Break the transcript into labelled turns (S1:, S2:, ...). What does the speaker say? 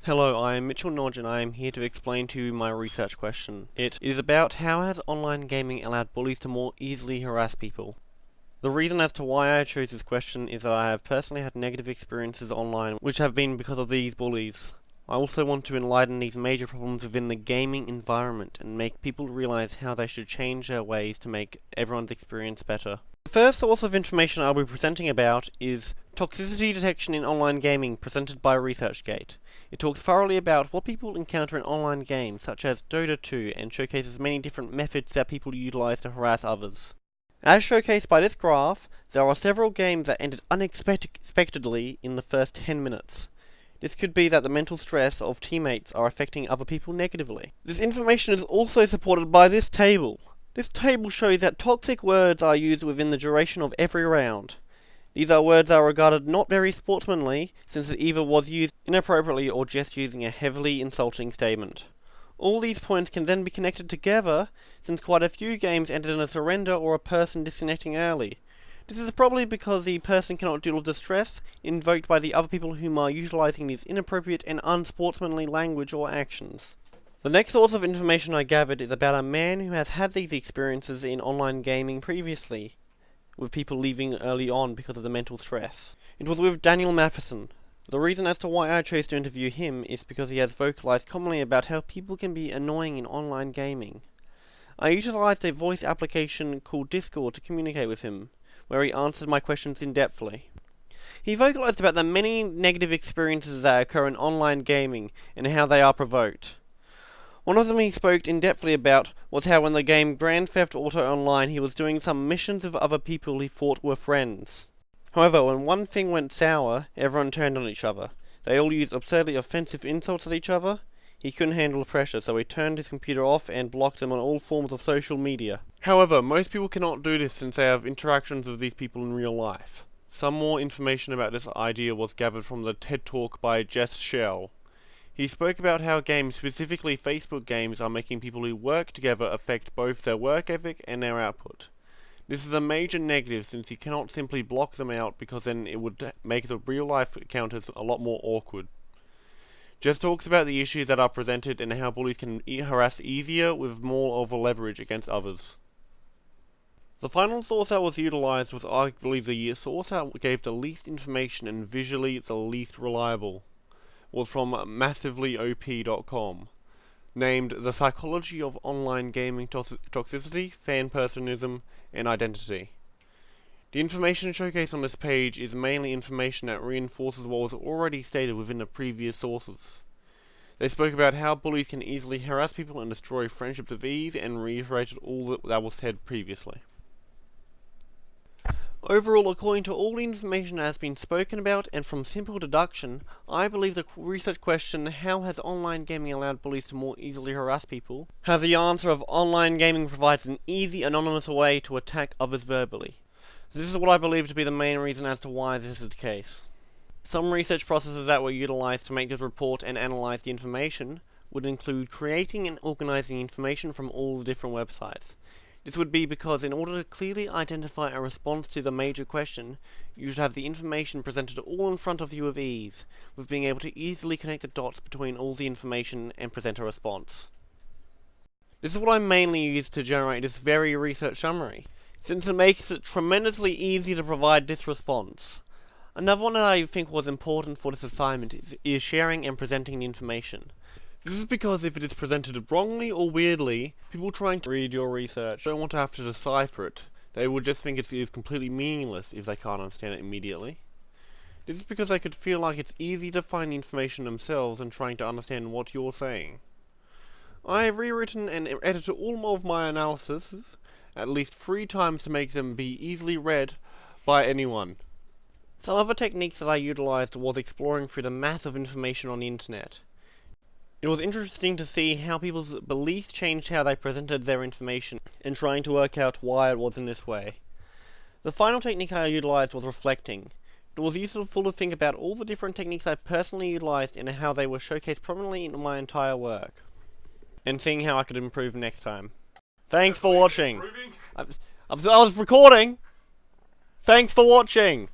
S1: Hello, I am Mitchell Nodge and I am here to explain to you my research question. It is about how has online gaming allowed bullies to more easily harass people. The reason as to why I chose this question is that I have personally had negative experiences online which have been because of these bullies. I also want to enlighten these major problems within the gaming environment and make people realize how they should change their ways to make everyone's experience better. The first source of information I'll be presenting about is Toxicity Detection in Online Gaming, presented by ResearchGate. It talks thoroughly about what people encounter in online games, such as Dota 2, and showcases many different methods that people utilize to harass others. As showcased by this graph, there are several games that ended unexpectedly in the first 10 minutes. This could be that the mental stress of teammates are affecting other people negatively. This information is also supported by this table. This table shows that toxic words are used within the duration of every round. These are words that are regarded not very sportsmanly, since it either was used inappropriately or just using a heavily insulting statement. All these points can then be connected together, since quite a few games ended in a surrender or a person disconnecting early. This is probably because the person cannot deal with the stress invoked by the other people whom are utilizing these inappropriate and unsportsmanly language or actions. The next source of information I gathered is about a man who has had these experiences in online gaming previously, with people leaving early on because of the mental stress. It was with Daniel Matheson. The reason as to why I chose to interview him is because he has vocalized commonly about how people can be annoying in online gaming. I utilized a voice application called Discord to communicate with him, where he answered my questions in-depthly. He vocalized about the many negative experiences that occur in online gaming and how they are provoked. One of them he spoke in-depthly about was how in the game Grand Theft Auto Online he was doing some missions with other people he thought were friends. However, when one thing went sour, everyone turned on each other. They all used absurdly offensive insults at each other. He couldn't handle the pressure, so he turned his computer off and blocked them on all forms of social media. However, most people cannot do this since they have interactions with these people in real life. Some more information about this idea was gathered from the TED Talk by Jess Shell. He spoke about how games, specifically Facebook games, are making people who work together affect both their work ethic and their output. This is a major negative since you cannot simply block them out because then it would make the real life encounters a lot more awkward. Jess talks about the issues that are presented and how bullies can harass easier with more of a leverage against others. The final source that was utilized was arguably the source that gave the least information and visually the least reliable. Was from massivelyop.com, named The Psychology of Online Gaming Toxicity, Fan-Personism, and Identity. The information showcased on this page is mainly information that reinforces what was already stated within the previous sources. They spoke about how bullies can easily harass people and destroy friendships with ease, and reiterated all that was said previously. Overall, according to all the information that has been spoken about, and from simple deduction, I believe the research question, how has online gaming allowed bullies to more easily harass people, has the answer of online gaming provides an easy, anonymous way to attack others verbally. This is what I believe to be the main reason as to why this is the case. Some research processes that were utilized to make this report and analyze the information would include creating and organizing information from all the different websites. This would be because in order to clearly identify a response to the major question, you should have the information presented all in front of you with ease, with being able to easily connect the dots between all the information and present a response. This is what I mainly use to generate this very research summary, since it makes it tremendously easy to provide this response. Another one that I think was important for this assignment is sharing and presenting the information. This is because if it is presented wrongly or weirdly, people trying to read your research don't want to have to decipher it. They will just think it is completely meaningless if they can't understand it immediately. This is because they could feel like it's easy to find the information themselves and trying to understand what you're saying. I have rewritten and edited all of my analyses at least 3 times to make them be easily read by anyone. Some other techniques that I utilized was exploring through the mass of information on the internet. It was interesting to see how people's beliefs changed how they presented their information, and trying to work out why it was in this way. The final technique I utilized was reflecting. It was useful to think about all the different techniques I personally utilized and how they were showcased prominently in my entire work, and seeing how I could improve next time. Thanks for watching. I was recording. Thanks for watching.